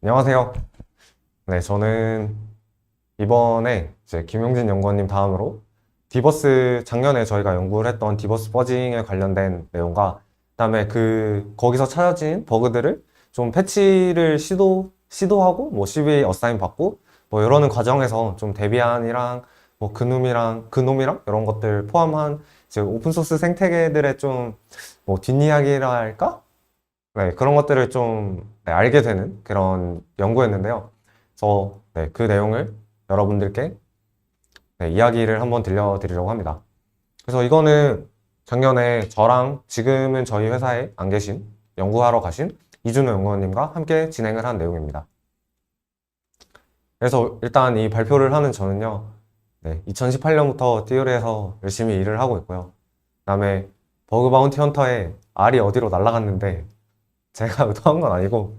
안녕하세요. 네, 저는 이번에 이제 김용진 연구원님 다음으로 작년에 저희가 연구를 했던 디버스 퍼징에 관련된 내용과 그다음에 거기서 찾아진 버그들을 좀 패치를 시도하고 뭐 CVE 어사인 받고 뭐 이러는 과정에서 좀 데비안이랑 뭐 그놈이랑 이런 것들 포함한 이제 오픈소스 생태계들의 좀 뭐 뒷이야기라 할까? 네, 그런 것들을 좀 알게 되는 그런 연구였는데요. 그래서 그 내용을 여러분들께 이야기를 한번 들려드리려고 합니다. 그래서 이거는 작년에 저랑 지금은 저희 회사에 안 계신 연구하러 가신 이준호 연구원님과 함께 진행을 한 내용입니다. 그래서 일단 이 발표를 하는 저는요, 2018년부터 띠오리에서 열심히 일을 하고 있고요. 그다음에 버그 바운티 헌터에 R이 어디로 날아갔는데 제가 의도한 건 아니고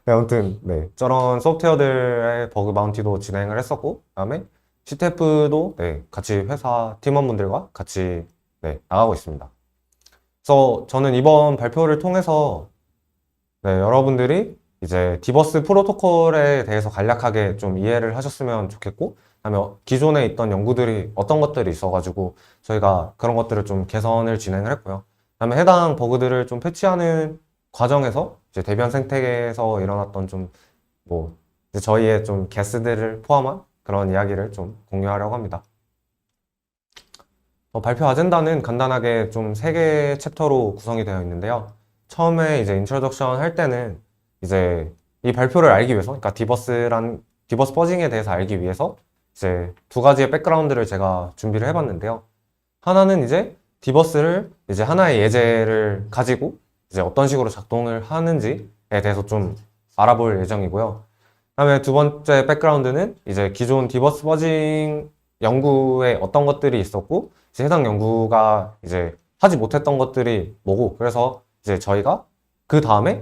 아무튼 저런 소프트웨어들의 버그 바운티도 진행을 했었고 그다음에 CTF도 같이 회사 팀원분들과 같이 나가고 있습니다. 그래서 저는 이번 발표를 통해서 여러분들이 이제 디버스 프로토콜에 대해서 간략하게 좀 이해를 하셨으면 좋겠고 그다음에 기존에 있던 연구들이 어떤 것들이 있어가지고 저희가 그런 것들을 좀 개선을 진행을 했고요. 그다음에 해당 버그들을 좀 패치하는 과정에서 이제 대변 생태계에서 일어났던 좀 뭐 저희의 좀 게스들을 포함한 그런 이야기를 좀 공유하려고 합니다. 발표 아젠다는 간단하게 좀 3개의 챕터로 구성이 되어 있는데요. 처음에 이제 인트로덕션 할 때는 이제 이 발표를 알기 위해서, 그러니까 디버스 퍼징에 대해서 알기 위해서 이제 2가지의 백그라운드를 제가 준비를 해봤는데요. 하나는 이제 디버스를 이제 하나의 예제를 가지고 이제 어떤 식으로 작동을 하는지에 대해서 좀 알아볼 예정이고요. 그다음에 2번째 백그라운드는 이제 기존 디버스 퍼징 연구에 어떤 것들이 있었고 이제 해당 연구가 이제 하지 못했던 것들이 뭐고 그래서 이제 저희가 그 다음에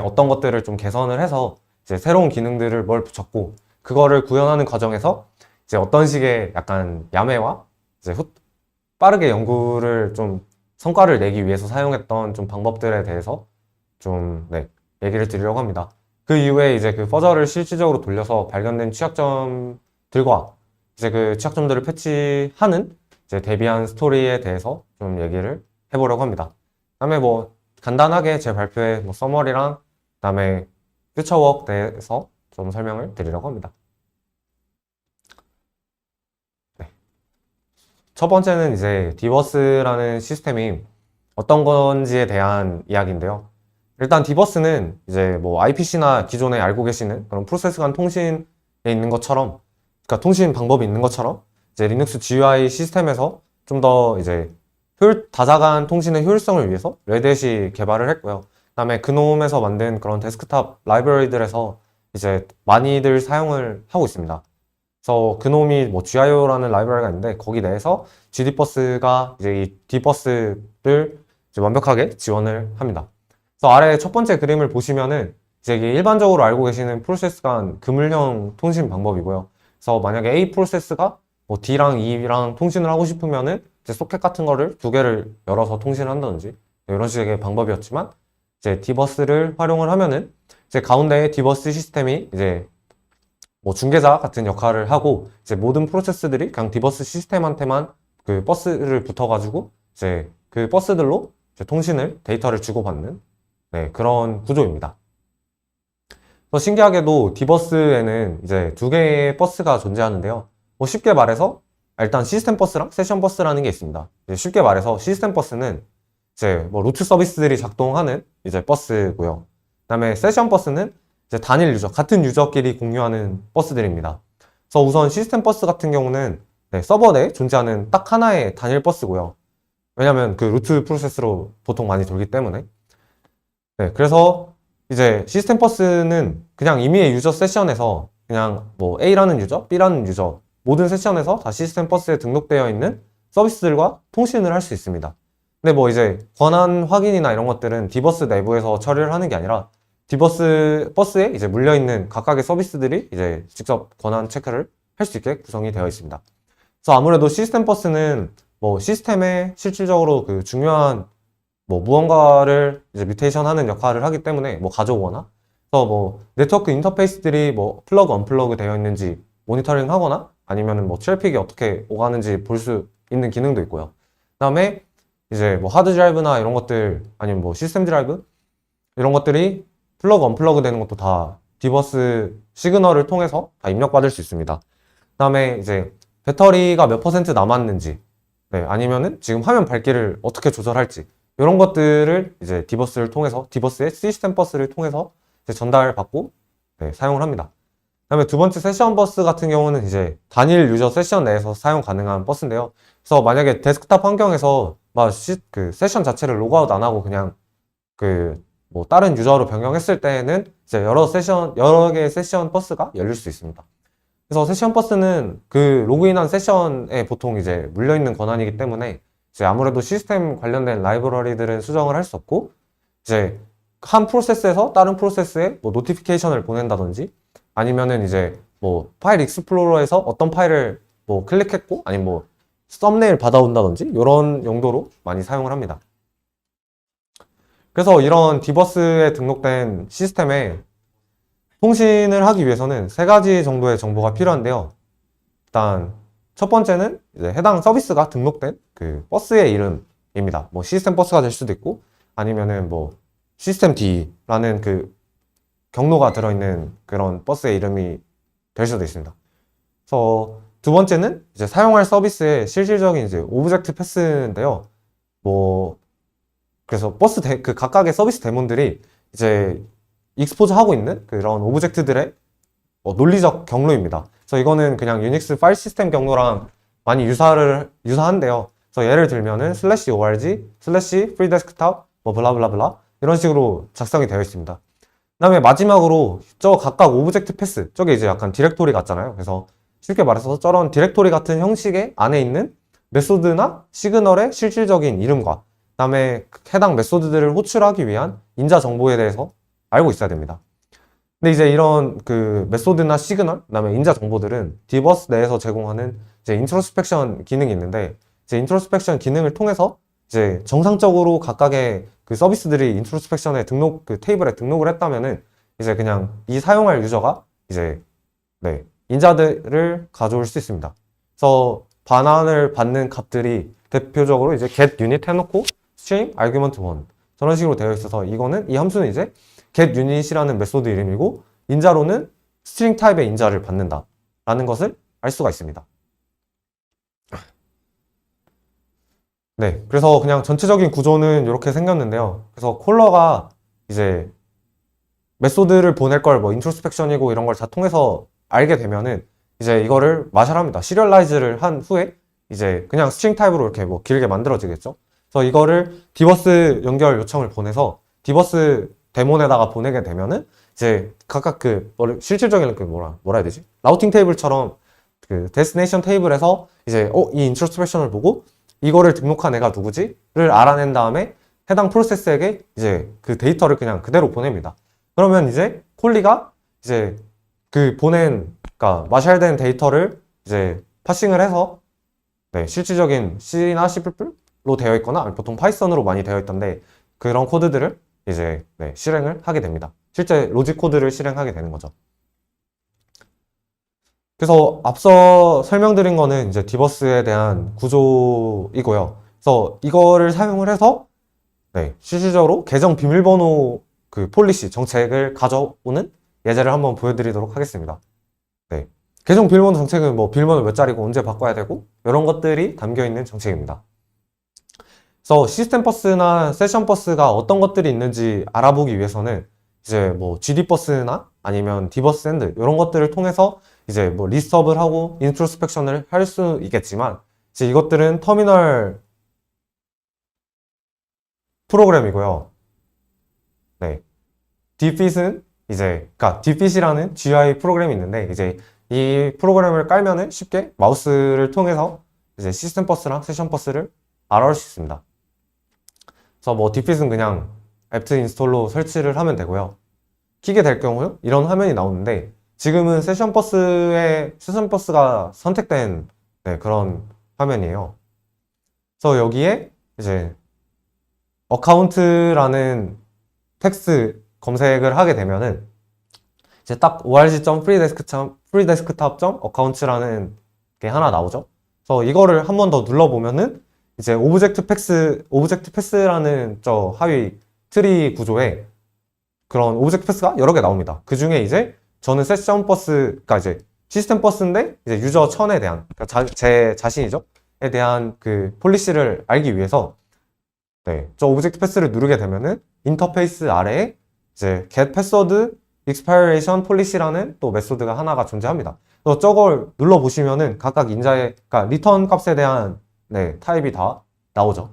어떤 것들을 좀 개선을 해서 이제 새로운 기능들을 뭘 붙였고 그거를 구현하는 과정에서 이제 어떤 식의 약간 야매와 이제 빠르게 연구를 좀 성과를 내기 위해서 사용했던 좀 방법들에 대해서 좀 얘기를 드리려고 합니다. 그 이후에 이제 그 퍼저를 실질적으로 돌려서 발견된 취약점들과 이제 그 취약점들을 패치하는 이제 데비안 스토리에 대해서 좀 얘기를 해보려고 합니다. 그다음에 뭐 간단하게 제 발표의 뭐 서머리랑 그다음에 퓨처워크에 대해서 좀 설명을 드리려고 합니다. 첫 번째는 이제 디버스라는 시스템이 어떤 건지에 대한 이야기인데요. 일단 디버스는 이제 뭐 IPC나 기존에 알고 계시는 그런 프로세스 간 통신에 있는 것처럼, 그러니까 통신 방법이 있는 것처럼 이제 리눅스 GUI 시스템에서 좀 더 이제 다자간 통신의 효율성을 위해서 레드햇이 개발을 했고요. 그다음에 그놈에서 만든 그런 데스크탑 라이브러리들에서 이제 많이들 사용을 하고 있습니다. 그래서 그놈이 뭐 GIO라는 라이브러리가 있는데 거기 내에서 GD버스가 이제 이 D버스를 이제 완벽하게 지원을 합니다. 그래서 아래 첫 번째 그림을 보시면은 이제 이게 일반적으로 알고 계시는 프로세스 간 그물형 통신 방법이고요. 그래서 만약에 A 프로세스가 뭐 D랑 E랑 통신을 하고 싶으면은 이제 소켓 같은 거를 2개를 열어서 통신을 한다든지 이런 식의 방법이었지만 이제 D버스를 활용을 하면은 이제 가운데에 D버스 시스템이 이제 뭐 중개자 같은 역할을 하고 이제 모든 프로세스들이 그냥 디버스 시스템한테만 그 버스를 붙어가지고 이제 그 버스들로 이제 데이터를 주고받는 그런 구조입니다. 더 신기하게도 디버스에는 이제 2개의 버스가 존재하는데요. 뭐 쉽게 말해서 일단 시스템 버스랑 세션 버스라는 게 있습니다. 쉽게 말해서 시스템 버스는 이제 뭐 루트 서비스들이 작동하는 이제 버스고요. 그다음에 세션 버스는 이제 단일 유저, 같은 유저끼리 공유하는 버스들입니다. 그래서 우선 시스템 버스 같은 경우는 서버 내에 존재하는 딱 하나의 단일 버스고요. 왜냐면 그 루트 프로세스로 보통 많이 돌기 때문에. 그래서 이제 시스템 버스는 그냥 임의의 유저 세션에서 그냥 뭐 A라는 유저, B라는 유저 모든 세션에서 다 시스템 버스에 등록되어 있는 서비스들과 통신을 할 수 있습니다. 근데 뭐 이제 권한 확인이나 이런 것들은 디버스 내부에서 처리를 하는 게 아니라 버스에 이제 물려있는 각각의 서비스들이 이제 직접 권한 체크를 할 수 있게 구성이 되어 있습니다. 그래서 아무래도 시스템 버스는 뭐 시스템에 실질적으로 그 중요한 뭐 무언가를 이제 뮤테이션 하는 역할을 하기 때문에 뭐 가져오거나, 그래서 뭐 네트워크 인터페이스들이 뭐 플러그 언플러그 되어 있는지 모니터링 하거나, 아니면은 뭐 트래픽이 어떻게 오가는지 볼 수 있는 기능도 있고요. 그다음에 이제 뭐 하드 드라이브나 이런 것들, 아니면 뭐 시스템 드라이브 이런 것들이 플러그 언플러그 되는 것도 다 디버스 시그널을 통해서 다 입력받을 수 있습니다. 그다음에 이제 배터리가 몇 퍼센트 남았는지, 네, 아니면은 지금 화면 밝기를 어떻게 조절할지, 이런 것들을 이제 디버스를 통해서, 디버스의 시스템 버스를 통해서 이제 전달받고, 네, 사용을 합니다. 그다음에 두 번째 세션 버스 같은 경우는 이제 단일 유저 세션 내에서 사용 가능한 버스인데요. 그래서 만약에 데스크탑 환경에서 막 그 세션 자체를 로그아웃 안 하고 그냥 그 뭐 다른 유저로 변경했을 때에는 이제 여러 개의 세션 버스가 열릴 수 있습니다. 그래서 세션 버스는 그 로그인한 세션에 보통 이제 물려있는 권한이기 때문에 이제 아무래도 시스템 관련된 라이브러리들은 수정을 할 수 없고, 이제 한 프로세스에서 다른 프로세스에 뭐 노티피케이션을 보낸다든지, 아니면은 이제 뭐 파일 익스플로러에서 어떤 파일을 뭐 클릭했고, 아니면 뭐 썸네일 받아온다든지, 이런 용도로 많이 사용을 합니다. 그래서 이런 디버스에 등록된 시스템에 통신을 하기 위해서는 세 가지 정도의 정보가 필요한데요. 일단 첫 번째는 이제 해당 서비스가 등록된 그 버스의 이름입니다. 뭐 시스템 버스가 될 수도 있고, 아니면은 뭐 시스템 D라는 그 경로가 들어있는 그런 버스의 이름이 될 수도 있습니다. 그래서 두 번째는 이제 사용할 서비스의 실질적인 이제 오브젝트 패스인데요. 뭐 그래서 그 각각의 서비스 데몬들이 이제 익스포즈 하고 있는 그런 오브젝트들의 논리적 경로입니다. 그래서 이거는 그냥 유닉스 파일 시스템 경로랑 많이 유사한데요. 그래서 예를 들면은 /org, /freedesktop, 뭐 블라블라블라 이런 식으로 작성이 되어 있습니다. 그다음에 마지막으로 저 각각 오브젝트 패스, 저게 이제 약간 디렉토리 같잖아요. 그래서 쉽게 말해서 저런 디렉토리 같은 형식의 안에 있는 메소드나 시그널의 실질적인 이름과, 그다음에 해당 메소드들을 호출하기 위한 인자 정보에 대해서 알고 있어야 됩니다. 근데 이제 이런 그 메소드나 시그널, 그다음에 인자 정보들은 디버스 내에서 제공하는 이제 인트로스펙션 기능이 있는데, 이제 인트로스펙션 기능을 통해서 이제 정상적으로 각각의 그 서비스들이 인트로스펙션에 그 테이블에 등록을 했다면은 이제 그냥 이 사용할 유저가 이제 네, 인자들을 가져올 수 있습니다. 그래서 반환을 받는 값들이 대표적으로 이제 get unit 해놓고 string argument 1 저런 식으로 되어 있어서, 이거는 이 함수는 이제 get unit이라는 메소드 이름이고, 인자로는 string 타입의 인자를 받는다 라는 것을 알 수가 있습니다. 네, 그래서 그냥 전체적인 구조는 이렇게 생겼는데요. 그래서 콜러가 이제 메소드를 보낼 걸 뭐 인트로스펙션이고 이런 걸 다 통해서 알게 되면은 이제 이거를 마샬합니다. 시리얼라이즈를 한 후에 이제 그냥 스트링 타입으로 이렇게 뭐 길게 만들어지겠죠. 그래서 이거를 디버스 연결 요청을 보내서 디버스 데몬에다가 보내게 되면은 이제 각각 그 실질적인 그 뭐라 해야 되지? 라우팅 테이블처럼 그 데스티네이션 테이블에서 이제 이 인트로스펙션을 보고 이거를 등록한 애가 누구지?를 알아낸 다음에 해당 프로세스에게 이제 그 데이터를 그냥 그대로 보냅니다. 그러면 이제 콜리가 이제 그 그러니까 마샬된 데이터를 이제 파싱을 해서 네, 실질적인 C나 C++로 되어 있거나 보통 파이썬으로 많이 되어 있던데, 그런 코드들을 이제 네, 실행을 하게 됩니다. 실제 로직 코드를 실행하게 되는 거죠. 그래서 앞서 설명드린 거는 이제 디버스에 대한 구조이고요. 그래서 이거를 사용을 해서 네, 실질적으로 계정 비밀번호 그 폴리시 정책을 가져오는 예제를 한번 보여드리도록 하겠습니다. 네, 계정 비밀번호 정책은 뭐 비밀번호 몇 자리고 언제 바꿔야 되고 이런 것들이 담겨 있는 정책입니다. 그래서 시스템 버스나 세션 버스가 어떤 것들이 있는지 알아보기 위해서는 이제 뭐 GD 버스나 아니면 디버스 샌드 이런 것들을 통해서 이제 뭐 리스트업을 하고 인트로스펙션을 할 수 있겠지만, 이제 이것들은 터미널 프로그램이고요. 네, dfit은 이제 그러니까 dfit이라는 GUI 프로그램이 있는데, 이제 이 프로그램을 깔면은 쉽게 마우스를 통해서 이제 시스템 버스랑 세션 버스를 알아볼 수 있습니다. 그래서 뭐 dfit은 그냥 apt 인스톨로 설치를 하면 되고요. 키게 될 경우 이런 화면이 나오는데, 지금은 세션 버스가 선택된 네, 그런 화면이에요. 그래서 여기에 이제 어카운트라는 텍스트 검색을 하게 되면은 이제 딱 org.freedesktop.accounts라는 게 하나 나오죠. 그래서 이거를 한 번 더 눌러보면은 이제 오브젝트 패스라는 저 하위 트리 구조에 그런 오브젝트 패스가 여러 개 나옵니다. 그 중에 이제 저는 세션 버스가 이제 시스템 버스인데 이제 유저 1000에 대한 그러니까 제 자신이죠. 에 대한 그 폴리시를 알기 위해서 네, 저 오브젝트 패스를 누르게 되면은 인터페이스 아래에 이제 get password expiration policy라는 또 메소드가 하나가 존재합니다. 그래서 저걸 눌러 보시면은 각각 인자의 그러니까 리턴 값에 대한 네, 타입이 다 나오죠.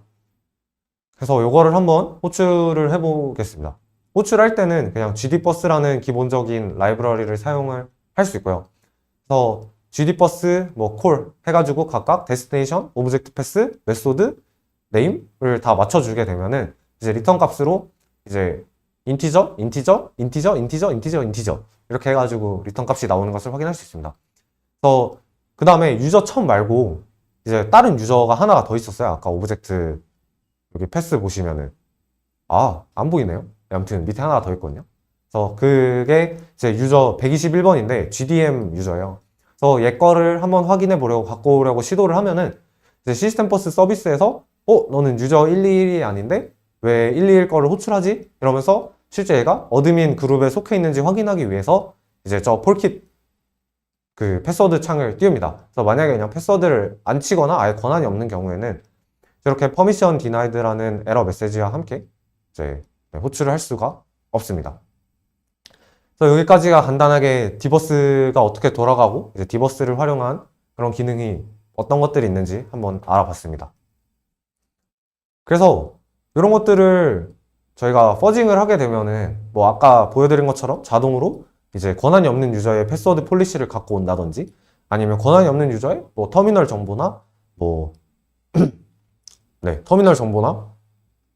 그래서 요거를 한번 호출을 해보겠습니다. 호출할 때는 그냥 GDBus라는 기본적인 라이브러리를 사용을 할 수 있고요. 그래서 GDBus 뭐 콜 해가지고 각각 데스티네이션, 오브젝트 패스, 메소드, 네임을 다 맞춰주게 되면은 이제 리턴 값으로 이제 인티저 이렇게 해가지고 리턴 값이 나오는 것을 확인할 수 있습니다. 그래서 그 다음에 유저 1000 말고 이제 다른 유저가 하나가 더 있었어요. 아까 오브젝트 여기 패스 보시면은 안 보이네요. 아무튼 밑에 하나가 더 있거든요. 그래서 그게 이제 유저 121번인데 GDM 유저예요. 그래서 얘 거를 한번 확인해 보려고 갖고 오려고 시도를 하면은 이제 시스템 버스 서비스에서 너는 유저 121이 아닌데 왜 121 거를 호출하지? 이러면서 실제 얘가 어드민 그룹에 속해 있는지 확인하기 위해서 이제 저 폴킷 그 패스워드 창을 띄웁니다. 그래서 만약에 그냥 패스워드를 안 치거나 아예 권한이 없는 경우에는 이렇게 permission denied라는 에러 메시지와 함께 이제 호출을 할 수가 없습니다. 그래서 여기까지가 간단하게 디버스가 어떻게 돌아가고 이제 디버스를 활용한 그런 기능이 어떤 것들이 있는지 한번 알아봤습니다. 그래서 이런 것들을 저희가 퍼징을 하게 되면은 뭐 아까 보여드린 것처럼 자동으로 이제 권한이 없는 유저의 패스워드 폴리시를 갖고 온다든지 아니면 권한이 없는 유저의 뭐 터미널 정보나 뭐 네, 터미널 정보나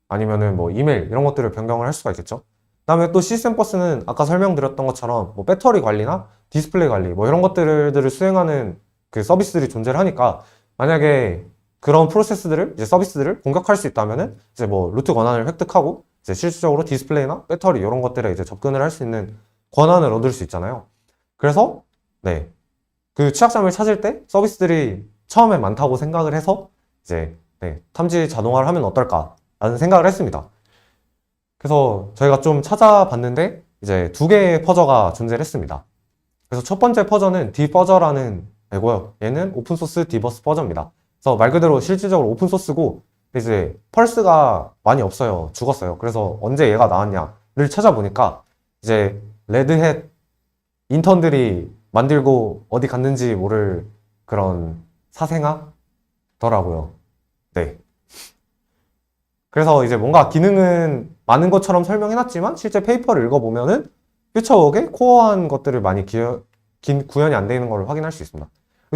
아니면은 뭐 이메일 이런 것들을 변경을 할 수가 있겠죠. 그다음에 또 시스템 버스는 아까 설명드렸던 것처럼 뭐 배터리 관리나 디스플레이 관리 뭐 이런 것들을 수행하는 그 서비스들이 존재를 하니까 만약에 그런 프로세스들을 이제 서비스들을 공격할 수 있다면은 이제 뭐 루트 권한을 획득하고 이제 실질적으로 디스플레이나 배터리 이런 것들에 이제 접근을 할 수 있는 권한을 얻을 수 있잖아요. 그래서 네, 그 취약점을 찾을 때 서비스들이 처음에 많다고 생각을 해서 이제 네, 탐지 자동화를 하면 어떨까라는 생각을 했습니다. 그래서 저희가 좀 찾아봤는데 이제 두 개의 퍼저가 존재를 했습니다. 그래서 첫 번째 퍼저는 디퍼저라는 애고요. 얘는 오픈소스 디버스 퍼저입니다. 그래서 말 그대로 실질적으로 오픈소스고 이제 펄스가 많이 없어요. 죽었어요. 그래서 언제 얘가 나왔냐를 찾아보니까 이제 레드햇 인턴들이 만들고 어디 갔는지 모를 그런 사생아더라고요. 네. 그래서 이제 뭔가 기능은 많은 것처럼 설명해놨지만 실제 페이퍼를 읽어보면은 퓨처웍에 코어한 것들을 많이 구현이 안 되는 걸 확인할 수 있습니다.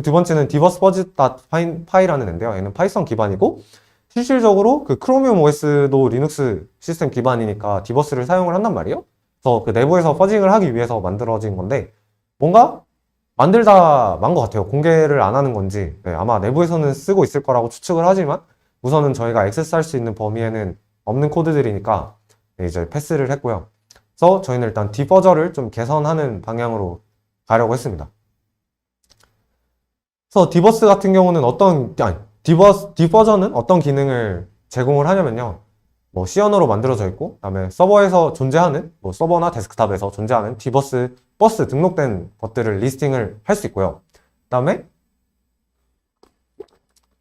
두 번째는 diversibudget.py라는 앤데요. 얘는 파이썬 기반이고 실질적으로 그 크로미움 OS도 리눅스 시스템 기반이니까 디버스를 사용을 한단 말이에요. 그래서 그 내부에서 퍼징을 하기 위해서 만들어진 건데 뭔가 만들다 만 것 같아요. 공개를 안 하는 건지 네, 아마 내부에서는 쓰고 있을 거라고 추측을 하지만 우선은 저희가 액세스할 수 있는 범위에는 없는 코드들이니까 네, 이제 패스를 했고요. 그래서 저희는 일단 디퍼저를 좀 개선하는 방향으로 가려고 했습니다. 그래서 디버스 같은 경우는 디퍼저는 어떤 기능을 제공을 하냐면요. 뭐 C 언어로 만들어져 있고, 그다음에 서버에서 존재하는, 뭐 서버나 데스크탑에서 존재하는 디버스 버스 등록된 것들을 리스팅을 할 수 있고요. 그다음에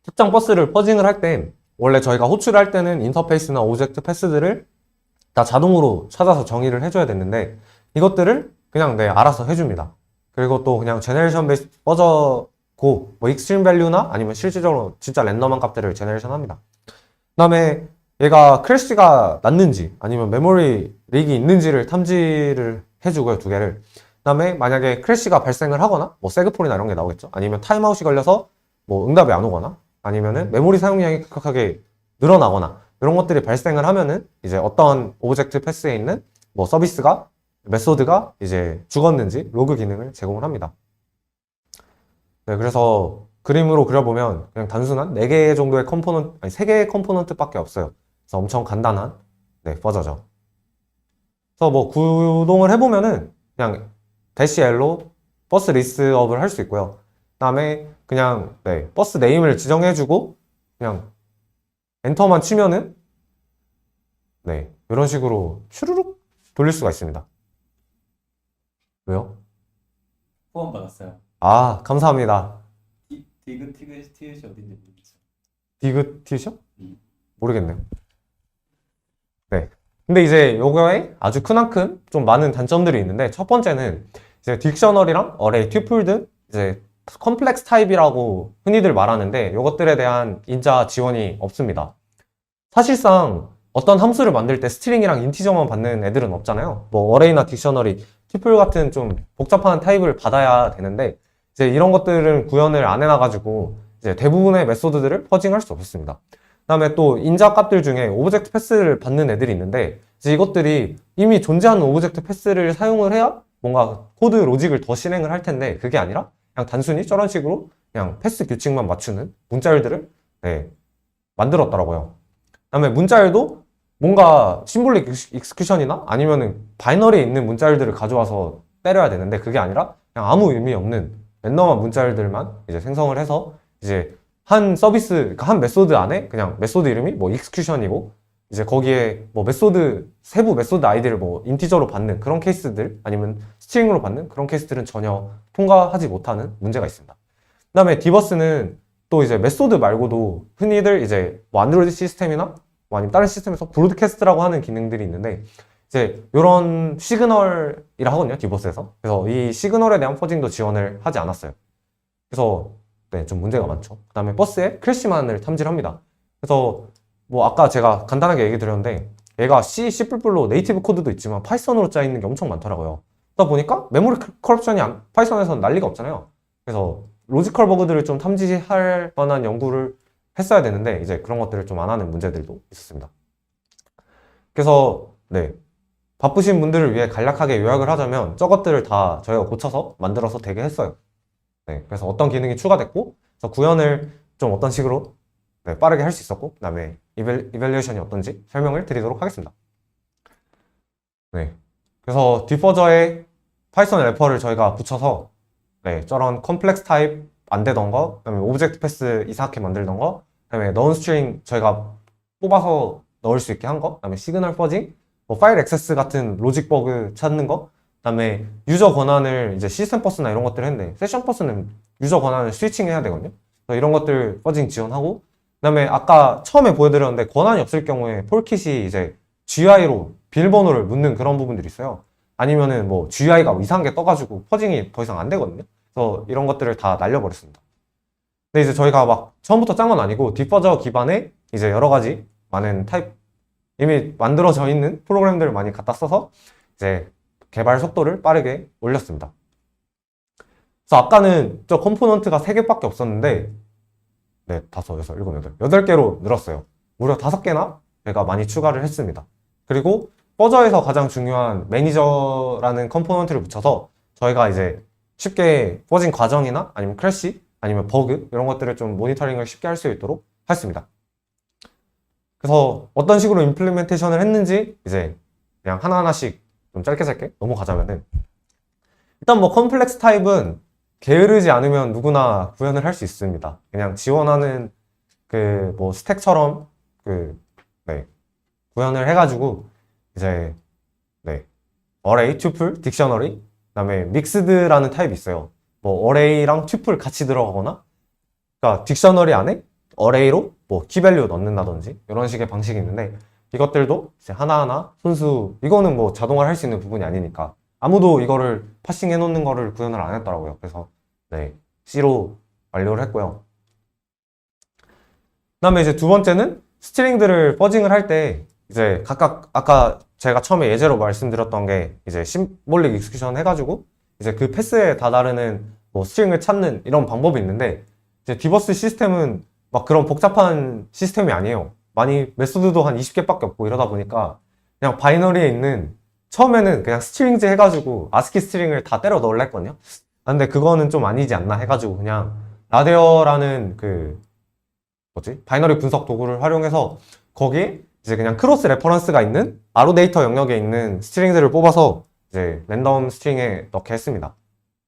특정 버스를 퍼징을 할 때 원래 저희가 호출할 때는 인터페이스나 오브젝트 패스들을 다 자동으로 찾아서 정의를 해줘야 됐는데 이것들을 그냥 네, 알아서 해줍니다. 그리고 또 그냥 제너레이션 베이스 퍼저고 뭐 익스트림 밸류나 아니면 실질적으로 진짜 랜덤한 값들을 제너레이션 합니다. 그다음에 얘가 크래시가 났는지 아니면 메모리 릭이 있는지를 탐지를 해주고요, 두 개를. 그다음에 만약에 크래시가 발생을 하거나 뭐 세그폴이나 이런 게 나오겠죠. 아니면 타임아웃이 걸려서 뭐 응답이 안 오거나 아니면은 메모리 사용량이 급격하게 늘어나거나 이런 것들이 발생을 하면은 이제 어떤 오브젝트 패스에 있는 뭐 서비스가 메소드가 이제 죽었는지 로그 기능을 제공을 합니다. 네, 그래서 그림으로 그려보면 그냥 단순한 4개 정도의 컴포넌트, 아니 3개의 컴포넌트 밖에 없어요. 그래서 엄청 간단한 네, 퍼저죠. 그래서 뭐 구동을 해보면은 그냥 대시 L로 버스 리스업을 할 수 있고요. 그다음에 그냥 네, 버스 네임을 지정해주고 그냥 엔터만 치면은 네, 이런 식으로 슈르륵 돌릴 수가 있습니다. 왜요? 후원 받았어요. 아, 감사합니다. 디귿 티귿이 어딘지 모르겠어요. 디귿 티셔? 음. 모르겠네요. 네. 근데 이제 요거에 아주 크나큰 좀 많은 단점들이 있는데 첫 번째는 이제 딕셔너리랑 어레이, 튜플 등 이제 컴플렉스 타입이라고 흔히들 말하는데 요것들에 대한 인자 지원이 없습니다. 사실상 어떤 함수를 만들 때 스트링이랑 인티저만 받는 애들은 없잖아요. 뭐 어레이나 딕셔너리, 튜플 같은 좀 복잡한 타입을 받아야 되는데 이제 이런 것들은 구현을 안 해놔가지고 이제 대부분의 메소드들을 퍼징할 수 없었습니다. 그다음에 또 인자 값들 중에 오브젝트 패스를 받는 애들이 있는데 이제 이것들이 이미 존재하는 오브젝트 패스를 사용을 해야 뭔가 코드 로직을 더 실행을 할 텐데 그게 아니라 그냥 단순히 저런 식으로 그냥 패스 규칙만 맞추는 문자열들을 네, 만들었더라고요. 그다음에 문자열도 뭔가 심볼릭 익스큐션이나 아니면은 바이너리에 있는 문자열들을 가져와서 때려야 되는데 그게 아니라 그냥 아무 의미 없는 랜덤한 문자열들만 이제 생성을 해서 이제 한 서비스, 그러니까 한 메소드 안에 그냥 메소드 이름이 뭐 익스큐션이고 이제 거기에 뭐 메소드, 세부 메소드 아이디를 뭐 인티저로 받는 그런 케이스들 아니면 스트링으로 받는 그런 케이스들은 전혀 통과하지 못하는 문제가 있습니다. 그 다음에 디버스는 또 이제 메소드 말고도 흔히들 이제 뭐 안드로이드 시스템이나 뭐 아니면 다른 시스템에서 브로드캐스트라고 하는 기능들이 있는데 이제 이런 시그널이라 하거든요, 디버스에서. 그래서 이 시그널에 대한 퍼징도 지원을 하지 않았어요. 그래서 네, 좀 문제가 많죠. 그 다음에 버스에 크래시만을 탐지를 합니다. 그래서 뭐 아까 제가 간단하게 얘기 드렸는데 얘가 C, C++로 네이티브 코드도 있지만 파이썬으로 짜 있는 게 엄청 많더라고요. 그러다 보니까 메모리 커럽션이 파이썬에서는 난리가 없잖아요. 그래서 로지컬 버그들을 좀 탐지할 만한 연구를 했어야 되는데 이제 그런 것들을 좀 안 하는 문제들도 있었습니다. 그래서 네, 바쁘신 분들을 위해 간략하게 요약을 하자면 저것들을 다 저희가 고쳐서 만들어서 되게 했어요. 네, 그래서 어떤 기능이 추가됐고 그래서 구현을 좀 어떤 식으로 네, 빠르게 할 수 있었고 그 다음에 이벨리에이션이 어떤지 설명을 드리도록 하겠습니다. 네, 그래서 디퍼저에 파이썬 래퍼를 저희가 붙여서 네, 저런 컴플렉스 타입 안 되던 거, 그다음에 오브젝트 패스 이상하게 만들던 거, 그다음에 넣은 스트링 저희가 뽑아서 넣을 수 있게 한 거, 그다음에 시그널 퍼징, 뭐 파일 액세스 같은 로직 버그 찾는 거, 그다음에 유저 권한을 이제 시스템 버스나 이런 것들을 했는데 세션 버스는 유저 권한을 스위칭 해야 되거든요. 그래서 이런 것들 퍼징 지원하고, 그다음에 아까 처음에 보여드렸는데 권한이 없을 경우에 폴킷이 이제 GUI로 비밀번호를 묻는 그런 부분들이 있어요. 아니면은 뭐 GUI가 이상한 게 떠가지고 퍼징이 더 이상 안 되거든요. 그래서 이런 것들을 다 날려버렸습니다. 근데 이제 저희가 막 처음부터 짠 건 아니고 디퍼저 기반에 이제 여러 가지 많은 타입 이미 만들어져 있는 프로그램들을 많이 갖다 써서 이제 개발 속도를 빠르게 올렸습니다. 그래서 아까는 저 컴포넌트가 3개밖에 없었는데 네, 5, 6, 7, 8 8개로 늘었어요. 무려 5개나 제가 많이 추가를 했습니다. 그리고 퍼저에서 가장 중요한 매니저라는 컴포넌트를 붙여서 저희가 이제 쉽게 퍼징 과정이나 아니면 크래시 아니면 버그 이런 것들을 좀 모니터링을 쉽게 할 수 있도록 했습니다. 그래서 어떤 식으로 임플리멘테이션을 했는지 이제 그냥 하나하나씩 좀 짧게 넘어가자면은 일단 뭐 컴플렉스 타입은 게으르지 않으면 누구나 구현을 할 수 있습니다. 그냥 지원하는 그 뭐 스택처럼 네, 구현을 해가지고 이제 네, 어레이, 튜플, 딕셔너리 그다음에 믹스드라는 타입이 있어요. 뭐 어레이랑 튜플 같이 들어가거나 그러니까 딕셔너리 안에 어레이로 뭐 키밸류 넣는다든지 이런 식의 방식이 있는데 이것들도 이제 하나하나 손수 이거는 뭐 자동화를 할 수 있는 부분이 아니니까 아무도 이거를 파싱 해놓는 거를 구현을 안 했더라고요. 그래서 네, C로 완료를 했고요. 그다음에 이제 두 번째는 스트링들을 퍼징을 할 때 이제 각각 아까 제가 처음에 예제로 말씀드렸던 게 이제 심볼릭 익스큐션 해가지고 이제 그 패스에 다다르는 뭐 스트링을 찾는 이런 방법이 있는데 이제 디버스 시스템은 막 그런 복잡한 시스템이 아니에요. 많이 메소드도 한 20개밖에 없고 이러다 보니까 그냥 바이너리에 있는 처음에는 그냥 스트링즈 해가지고 아스키 스트링을 다 때려 넣으려 했거든요. 근데 그거는 좀 아니지 않나 해가지고 그냥 라데어라는 그 뭐지? 바이너리 분석 도구를 활용해서 거기에 이제 그냥 크로스 레퍼런스가 있는 아로 데이터 영역에 있는 스트링들을 뽑아서 이제 랜덤 스트링에 넣게 했습니다.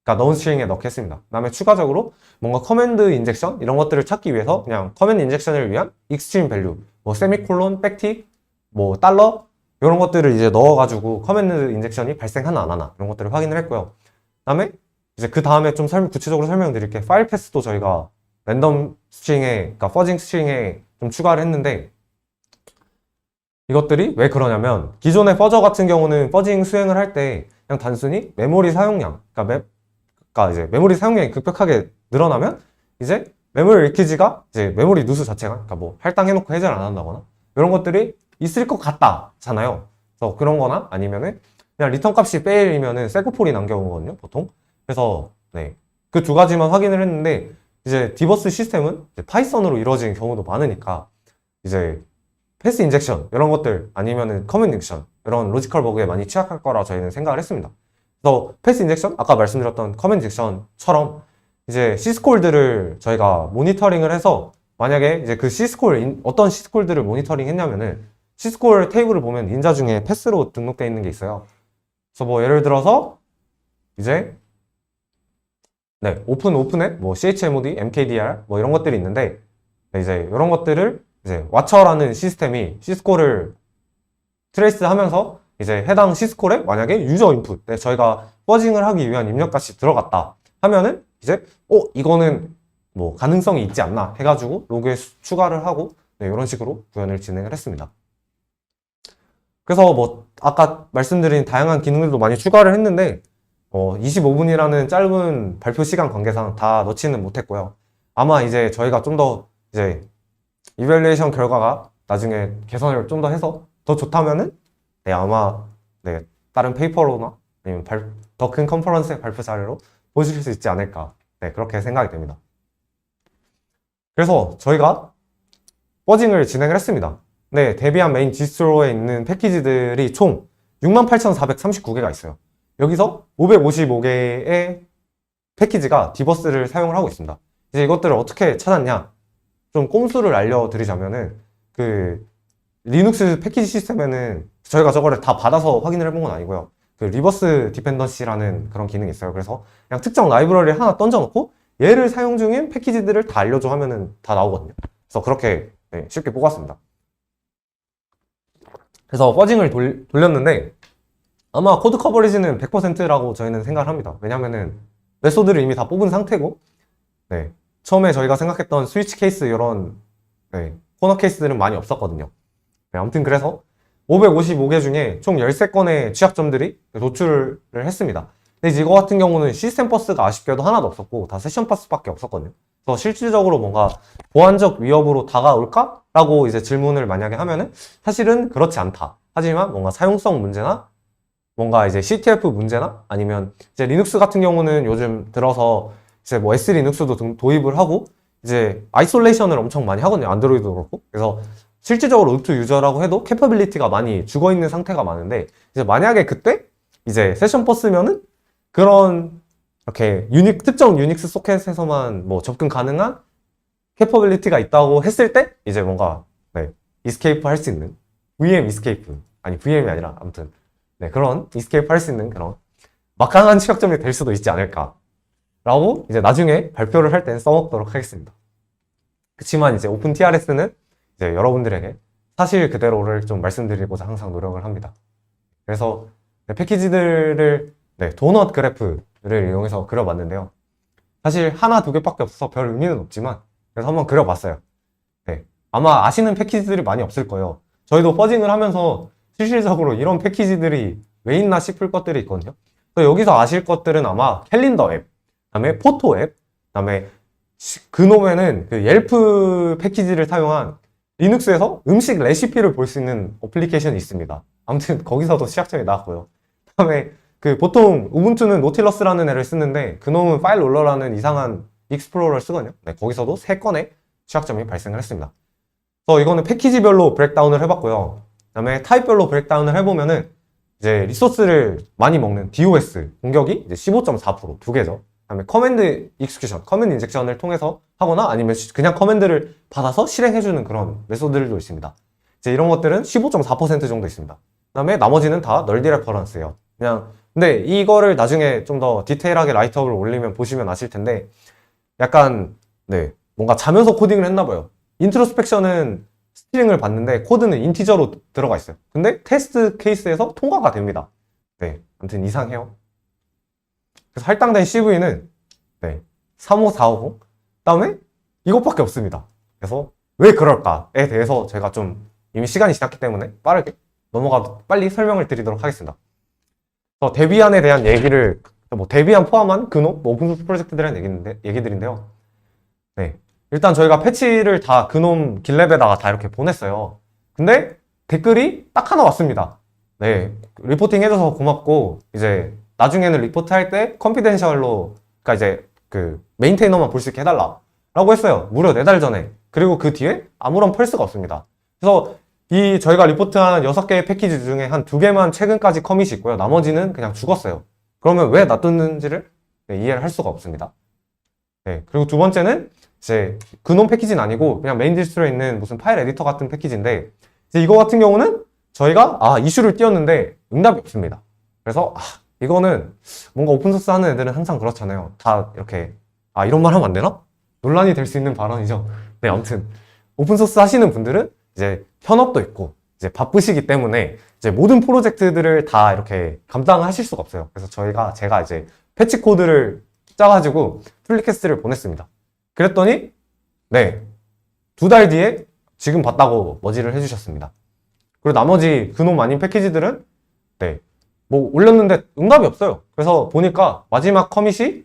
그러니까 넣은 스트링에 넣게 했습니다. 그 다음에 추가적으로 뭔가 커맨드 인젝션 이런 것들을 찾기 위해서 그냥 커맨드 인젝션을 위한 익스트림 밸류, 뭐 세미콜론, 백티, 뭐 달러 이런 것들을 이제 넣어가지고 커맨드 인젝션이 발생하나 안 하나 이런 것들을 확인을 했고요. 그 다음에 이제 그 다음에 좀 구체적으로 설명드릴게. 파일 패스도 저희가 랜덤 스트링에, 그러니까 퍼징 스트링에 좀 추가를 했는데 이것들이 왜 그러냐면 기존의 퍼저 같은 경우는 퍼징 수행을 할 때 그냥 단순히 메모리 사용량, 그러니까 이제 메모리 사용량이 급격하게 늘어나면 이제 메모리 리키지가 이제 메모리 누수 자체가 그러니까 뭐 할당해놓고 해제를 안 한다거나 이런 것들이 있을 것 같다잖아요. 그래서 그런 거나 아니면은 그냥 리턴 값이 페일이면은 세그폴이 남겨오거든요, 보통. 그래서 네, 그 두 가지만 확인을 했는데 이제 디버스 시스템은 이제 파이썬으로 이루어진 경우도 많으니까 이제 패스 인젝션 이런 것들 아니면은 커맨드 인젝션 이런 로지컬 버그에 많이 취약할 거라 저희는 생각을 했습니다. 그래서 패스 인젝션 아까 말씀드렸던 커맨드 인젝션처럼 이제 시스콜들을 저희가 모니터링을 해서 만약에 이제 그 시스콜 어떤 시스콜들을 모니터링 했냐면은 시스콜 테이블을 보면 인자 중에 패스로 등록되어 있는 게 있어요. 그래서 뭐 예를 들어서 이제 네, 오픈앱, 뭐 chmod, mkdir 뭐 이런 것들이 있는데 네, 이제 이런 것들을 이제 와처라는 시스템이 시스콜을 트레이스하면서 이제 해당 시스콜에 만약에 유저 인풋, 네, 저희가 퍼징을 하기 위한 입력값이 들어갔다 하면은 이제 이거는 뭐 가능성이 있지 않나 해가지고 로그에 추가를 하고 네, 이런 식으로 구현을 진행을 했습니다. 그래서 뭐 아까 말씀드린 다양한 기능들도 많이 추가를 했는데 25분이라는 짧은 발표 시간 관계상 다 넣지는 못했고요. 아마 이제 저희가 좀 더 이제 이밸리에이션 결과가 나중에 개선을 좀 더 해서 더 좋다면은 네, 아마 네, 다른 페이퍼로나 아니면 더 큰 컨퍼런스의 발표 자료로 보여주실 수 있지 않을까 네, 그렇게 생각이 됩니다. 그래서 저희가 퍼징을 진행을 했습니다. 네, 데비안 메인 디스트로에 있는 패키지들이 총 68,439개가 있어요. 여기서 555개의 패키지가 디버스를 사용을 하고 있습니다. 이제 이것들을 어떻게 찾았냐? 좀 꼼수를 알려드리자면은 그 리눅스 패키지 시스템에는 저희가 저거를 다 받아서 확인을 해본 건 아니고요. 그 리버스 디펜던시라는 그런 기능이 있어요. 그래서 그냥 특정 라이브러리를 하나 던져놓고 얘를 사용 중인 패키지들을 다 알려줘 하면은 다 나오거든요. 그래서 그렇게 네, 쉽게 뽑았습니다. 그래서 퍼징을 돌렸는데 아마 코드 커버리지는 100%라고 저희는 생각을 합니다. 왜냐면은 메소드를 이미 다 뽑은 상태고 네, 처음에 저희가 생각했던 스위치 케이스 이런 네, 코너 케이스들은 많이 없었거든요. 네, 아무튼 그래서 555개 중에 총 13건의 취약점들이 노출을 했습니다. 근데 이제 이거 같은 경우는 시스템 버스가 아쉽게도 하나도 없었고 다 세션 버스밖에 없었거든요. 그래서 실질적으로 뭔가 보안적 위협으로 다가올까? 라고 이제 질문을 만약에 하면은 사실은 그렇지 않다. 하지만 뭔가 사용성 문제나 뭔가 이제 CTF 문제나 아니면 이제 리눅스 같은 경우는 요즘 들어서 이제 뭐 S 리눅스도 도입을 하고 이제 아이솔레이션을 엄청 많이 하거든요. 안드로이드도 그렇고. 그래서 실질적으로 루트 유저라고 해도 캐퍼빌리티가 많이 죽어 있는 상태가 많은데 이제 만약에 그때 이제 세션 버스면은 그런 이렇게 특정 유닉스 소켓에서만 뭐 접근 가능한 캐퍼빌리티가 있다고 했을 때 이제 뭔가 네, 이스케이프 할 수 있는 VM 이스케이프 아니 VM이 아니라 아무튼 네, 그런 이스케이프 할 수 있는 그런 막강한 취약점이 될 수도 있지 않을까 라고 이제 나중에 발표를 할 땐 써먹도록 하겠습니다. 그렇지만 이제 오픈 TRS는 이제 여러분들에게 사실 그대로를 좀 말씀드리고자 항상 노력을 합니다. 그래서 네, 패키지들을 네, 도넛 그래프를 이용해서 그려봤는데요. 사실 하나 두 개밖에 없어서 별 의미는 없지만 그래서 한번 그려봤어요. 네, 아마 아시는 패키지들이 많이 없을 거예요. 저희도 퍼징을 하면서 실질적으로 이런 패키지들이 왜 있나 싶을 것들이 있거든요. 여기서 아실 것들은 아마 캘린더 앱, 그다음에 포토 앱, 그다음에 그놈에는 그 옐프 패키지를 사용한 리눅스에서 음식 레시피를 볼 수 있는 어플리케이션이 있습니다. 아무튼 거기서도 취약점이 나왔고요. 그다음에 그 보통 우분투는 노틸러스라는 애를 쓰는데 그놈은 파일 롤러라는 이상한 익스플로러를 쓰거든요. 네, 거기서도 3건의 취약점이 발생을 했습니다. 그래서 이거는 패키지별로 브렉다운을 해봤고요. 그다음에 타입별로 브렉다운을 해보면은 이제 리소스를 많이 먹는 DOS 공격이 이제 15.4% 두 개죠. 그다음에 커맨드 익스큐션, 커맨드 인젝션을 통해서 하거나 아니면 그냥 커맨드를 받아서 실행해주는 그런 메소드들도 있습니다. 이제 이런 것들은 15.4% 정도 있습니다. 그다음에 나머지는 다 널디 레퍼런스예요. 그냥 근데 이거를 나중에 좀 더 디테일하게 라이트업을 올리면 보시면 아실 텐데 약간 네 뭔가 자면서 코딩을 했나 봐요. 인트로스펙션은 스트링을 봤는데 코드는 인티저로 들어가 있어요. 근데 테스트 케이스에서 통과가 됩니다. 네, 아무튼 이상해요. 그래서 할당된 CV는 네, 35450 다음에 이것밖에 없습니다. 그래서 왜 그럴까에 대해서 제가 좀 이미 시간이 지났기 때문에 빠르게 빨리 설명을 드리도록 하겠습니다. 데비안에 대한 얘기를 뭐 데비안 포함한 그놈 오픈소스 프로젝트들에 대한 얘기들인데요. 네, 일단 저희가 패치를 다 그놈 길랩에다가 다 이렇게 보냈어요. 근데 댓글이 딱 하나 왔습니다. 네, 리포팅 해줘서 고맙고 이제 나중에는 리포트 할 때 컨피덴셜로 그러니까 이제 그 메인테이너만 볼 수 있게 해달라 라고 했어요. 무려 4달 전에. 그리고 그 뒤에 아무런 펄스가 없습니다. 그래서 이 저희가 리포트한 6개의 패키지 중에 한 2개만 최근까지 커밋이 있고요. 나머지는 그냥 죽었어요. 그러면 왜 놔뒀는지를 이해를 할 수가 없습니다. 네, 그리고 두 번째는 이제 그놈 패키지는 아니고 그냥 메인 디스트로에 있는 무슨 파일 에디터 같은 패키지인데 이제 이거 같은 경우는 저희가 이슈를 띄웠는데 응답이 없습니다. 그래서 이거는 뭔가 오픈소스 하는 애들은 항상 그렇잖아요. 다 이렇게 이런 말 하면 안 되나? 논란이 될 수 있는 발언이죠. 네, 아무튼 오픈소스 하시는 분들은 이제 현업도 있고 이제 바쁘시기 때문에 이제 모든 프로젝트들을 다 이렇게 감당하실 수가 없어요. 그래서 제가 이제 패치 코드를 짜가지고 플리캐스트를 보냈습니다. 그랬더니 네, 2달 뒤에 지금 봤다고 머지를 해주셨습니다. 그리고 나머지 그놈 아닌 패키지들은 네, 뭐 올렸는데 응답이 없어요. 그래서 보니까 마지막 커밋이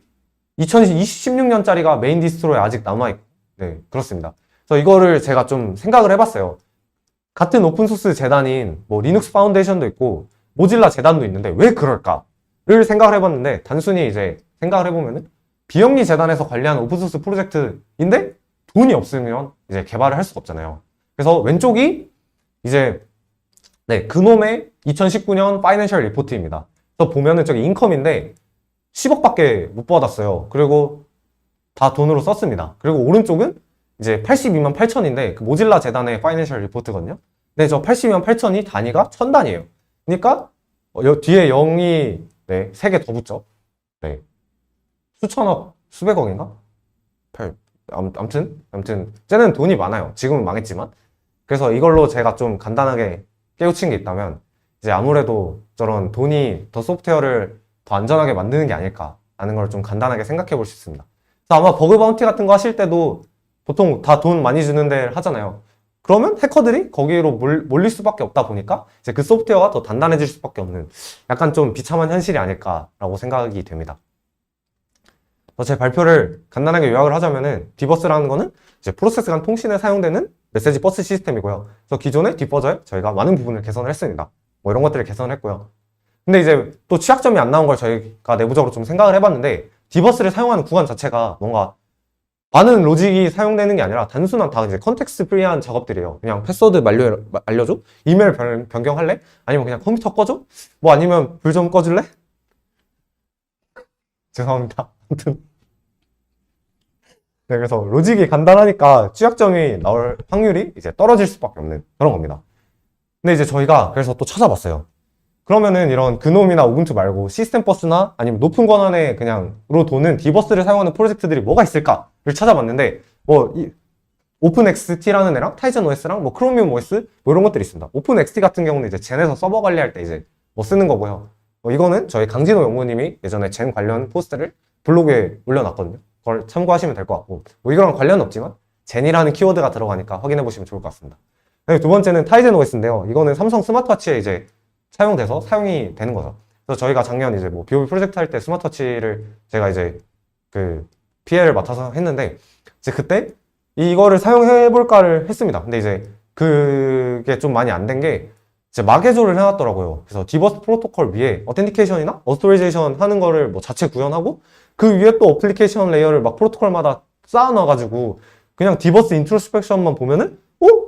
2026년짜리가 메인 디스트로에 아직 남아있고 네, 그렇습니다. 그래서 이거를 제가 좀 생각을 해봤어요. 같은 오픈소스 재단인 뭐 리눅스 파운데이션도 있고 모질라 재단도 있는데 왜 그럴까를 생각을 해봤는데 단순히 이제 생각을 해보면은 비영리 재단에서 관리하는 오픈소스 프로젝트인데 돈이 없으면 이제 개발을 할 수가 없잖아요. 그래서 왼쪽이 이제 네, 그놈의 2019년 파이낸셜 리포트입니다. 그래서 보면은 저기 인컴인데 10억밖에 못 받았어요. 그리고 다 돈으로 썼습니다. 그리고 오른쪽은 이제 82만 8천인데 그 모질라 재단의 파이낸셜 리포트거든요. 근데 저 82만 8천이 단위가 1000단이에요. 그러니까 뒤에 0이 네, 3개 더 붙죠. 네. 수천억, 수백억인가? 아무튼 쟤는 돈이 많아요. 지금은 망했지만. 그래서 이걸로 제가 좀 간단하게 깨우친 게 있다면 이제 아무래도 저런 돈이 더 소프트웨어를 더 안전하게 만드는 게 아닐까 라는 걸 좀 간단하게 생각해 볼 수 있습니다. 그래서 아마 버그 바운티 같은 거 하실 때도 보통 다 돈 많이 주는 데를 하잖아요. 그러면 해커들이 거기로 몰릴 수밖에 없다 보니까 이제 그 소프트웨어가 더 단단해질 수밖에 없는 약간 좀 비참한 현실이 아닐까라고 생각이 됩니다. 제 발표를 간단하게 요약을 하자면은 디버스라는 거는 이제 프로세스 간 통신에 사용되는 메시지 버스 시스템이고요. 그래서 기존의 디버저에 저희가 많은 부분을 개선을 했습니다. 뭐 이런 것들을 개선을 했고요. 근데 이제 또 취약점이 안 나온 걸 저희가 내부적으로 좀 생각을 해봤는데 디버스를 사용하는 구간 자체가 뭔가 많은 로직이 사용되는 게 아니라 단순한 다 이제 컨텍스트 프리한 작업들이에요. 그냥 패스워드 알려줘? 이메일 변경할래? 아니면 그냥 컴퓨터 꺼줘? 뭐 아니면 불 좀 꺼줄래? 죄송합니다. 아무튼 네, 그래서 로직이 간단하니까 취약점이 나올 확률이 이제 떨어질 수밖에 없는 그런 겁니다. 근데 이제 저희가 그래서 또 찾아봤어요. 그러면은 이런 그놈이나 우분투 말고 시스템 버스나 아니면 높은 권한에 그냥으로 도는 디버스를 사용하는 프로젝트들이 뭐가 있을까를 찾아봤는데 뭐 오픈XT라는 애랑 타이즌 OS랑 뭐 크로미움 OS 뭐 이런 것들이 있습니다. 오픈XT 같은 경우는 이제 젠에서 서버 관리할 때 이제 뭐 쓰는 거고요. 이거는 저희 강진호 연구님이 예전에 젠 관련 포스트를 블로그에 올려놨거든요. 그걸 참고하시면 될 것 같고 뭐 이거랑 관련은 없지만 젠이라는 키워드가 들어가니까 확인해 보시면 좋을 것 같습니다. 두 번째는 타이젠 OS인데요. 이거는 삼성 스마트워치에 이제 사용돼서 사용이 되는 거죠. 그래서 저희가 작년 이제 뭐 BOB 프로젝트 할 때 스마트워치를 제가 이제 그 PL을 맡아서 했는데 이제 그때 이거를 사용해 볼까를 했습니다. 근데 이제 그게 좀 많이 안 된 게 이제 마개조를 해놨더라고요. 그래서 디버스 프로토콜 위에 어텐티케이션이나 어스토리제이션 하는 거를 뭐 자체 구현하고 그 위에 또 어플리케이션 레이어를 막 프로토콜마다 쌓아놔가지고 그냥 디버스 인트로스펙션만 보면은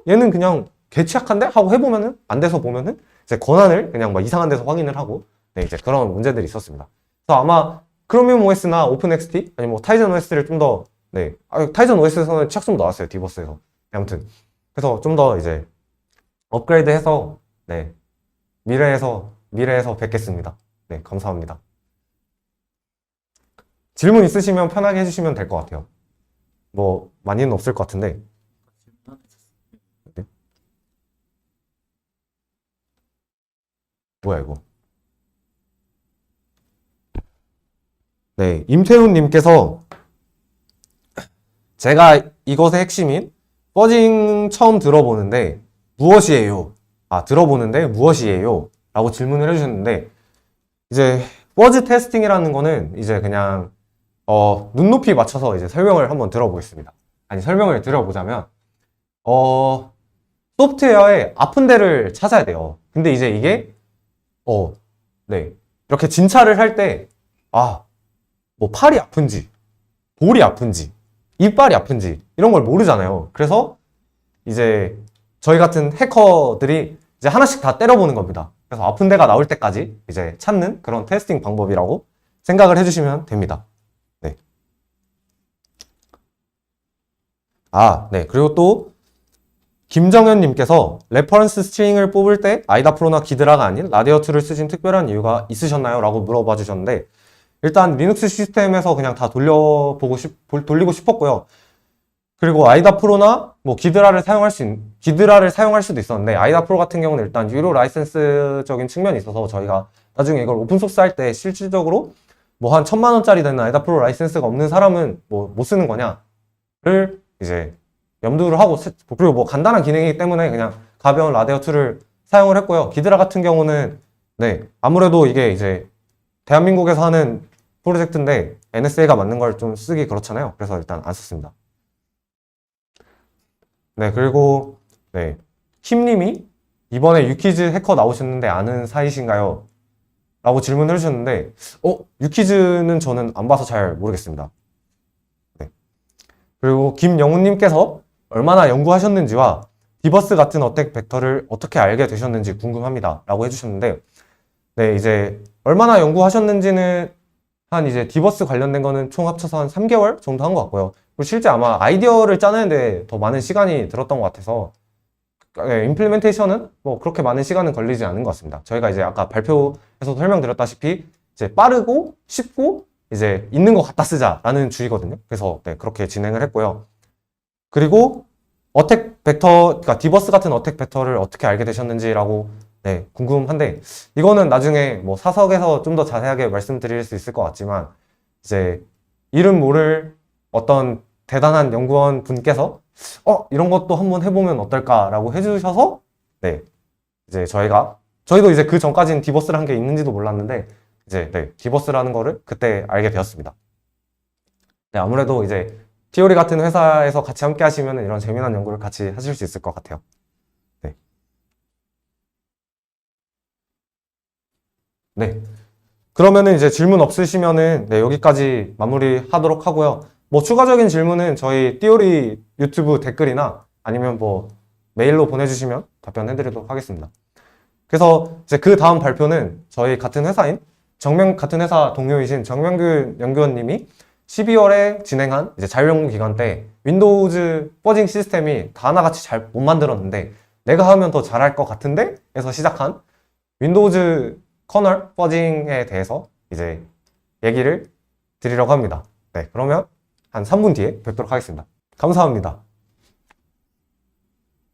얘는 그냥 개 취약한데? 하고 해보면은 안 돼서 보면은 이제 권한을 그냥 막 이상한 데서 확인을 하고 네, 이제 그런 문제들이 있었습니다. 그래서 아마 크로미움 OS나 오픈XT 아니면 뭐 타이전 OS를 좀 더 네, 타이전 OS에서는 취약점 나왔어요. 디버스에서. 네, 아무튼 그래서 좀 더 이제 업그레이드해서 네, 미래에서 뵙겠습니다. 네, 감사합니다. 질문 있으시면 편하게 해주시면 될 것 같아요. 뭐 많이는 없을 것 같은데. 질문 하나 있었어요. 네. 뭐야 이거? 네, 임태훈님께서 제가 이것의 핵심인 퍼징 처음 들어보는데 무엇이에요? 들어보는데 무엇이에요? 라고 질문을 해주셨는데, 이제 퍼즈 테스팅이라는 거는 이제 그냥 눈높이 맞춰서 이제 설명을 한번 들어보겠습니다. 설명을 드려보자면 소프트웨어의 아픈 데를 찾아야 돼요. 근데 이제 이게 네, 이렇게 진찰을 할 때 뭐 팔이 아픈지, 볼이 아픈지, 이빨이 아픈지 이런 걸 모르잖아요. 그래서 이제 저희 같은 해커들이 이제 하나씩 다 때려보는 겁니다. 그래서 아픈 데가 나올 때까지 이제 찾는 그런 테스팅 방법이라고 생각을 해주시면 됩니다. 네. 네. 그리고 또 김정현님께서 레퍼런스 스트링을 뽑을 때 아이다프로나 기드라가 아닌 라디오2를 쓰신 특별한 이유가 있으셨나요? 라고 물어봐 주셨는데, 일단 리눅스 시스템에서 그냥 다 돌리고 싶었고요. 그리고 아이다프로나 뭐 기드라를 사용할 수도 있었는데, 아이다프로 같은 경우는 일단 유료 라이센스적인 측면이 있어서 저희가 나중에 이걸 오픈소스 할 때 실질적으로 뭐 한 1,000만 원짜리 되는 아이다프로 라이센스가 없는 사람은 뭐 못 쓰는 거냐를 이제 염두를 하고, 그리고 뭐 간단한 기능이기 때문에 그냥 가벼운 라데오2를 사용을 했고요. 기드라 같은 경우는 네, 아무래도 이게 이제 대한민국에서 하는 프로젝트인데 NSA가 맞는 걸 좀 쓰기 그렇잖아요. 그래서 일단 안 썼습니다. 네, 그리고 네, 킴님이 이번에 유키즈 해커 나오셨는데 아는 사이신가요? 라고 질문을 해주셨는데 유키즈는 저는 안 봐서 잘 모르겠습니다. 네. 그리고 김영훈님께서 얼마나 연구하셨는지와 디버스 같은 어택 벡터를 어떻게 알게 되셨는지 궁금합니다. 라고 해주셨는데, 네, 이제 얼마나 연구하셨는지는 한 이제 디버스 관련된 거는 총 합쳐서 한 3개월 정도 한 것 같고요. 그리고 실제 아마 아이디어를 짜는데 더 많은 시간이 들었던 것 같아서, 네, 임플리멘테이션은 뭐 그렇게 많은 시간은 걸리지 않은 것 같습니다. 저희가 이제 아까 발표에서 설명드렸다시피 이제 빠르고 쉽고 이제 있는 것 같다 쓰자라는 주의거든요. 그래서 네, 그렇게 진행을 했고요. 그리고 어택 벡터, 그러니까 디버스 같은 어택 벡터를 어떻게 알게 되셨는지라고 네, 궁금한데, 이거는 나중에 뭐 사석에서 좀 더 자세하게 말씀드릴 수 있을 것 같지만, 이제 이름 모를 어떤 대단한 연구원 분께서 이런 것도 한번 해보면 어떨까라고 해주셔서 네, 이제 저희도 이제 그 전까지는 디버스라는 게 있는지도 몰랐는데 이제 네, 디버스라는 거를 그때 알게 되었습니다. 네, 아무래도 이제 티오리 같은 회사에서 같이 함께 하시면 이런 재미난 연구를 같이 하실 수 있을 것 같아요. 네. 네. 그러면은 이제 질문 없으시면은 네, 여기까지 마무리 하도록 하고요. 뭐 추가적인 질문은 저희 띠오리 유튜브 댓글이나 아니면 뭐 메일로 보내주시면 답변해드리도록 하겠습니다. 그래서 이제 그 다음 발표는 저희 같은 회사 동료이신 정명균 연구원님이 12월에 진행한 이제 자율연구 기간 때 윈도우즈 퍼징 시스템이 다 하나같이 잘 못 만들었는데 내가 하면 더 잘할 것 같은데 에서 시작한 윈도우즈 커널 퍼징에 대해서 이제 얘기를 드리려고 합니다. 네, 그러면 한 3분 뒤에 뵙도록 하겠습니다. 감사합니다.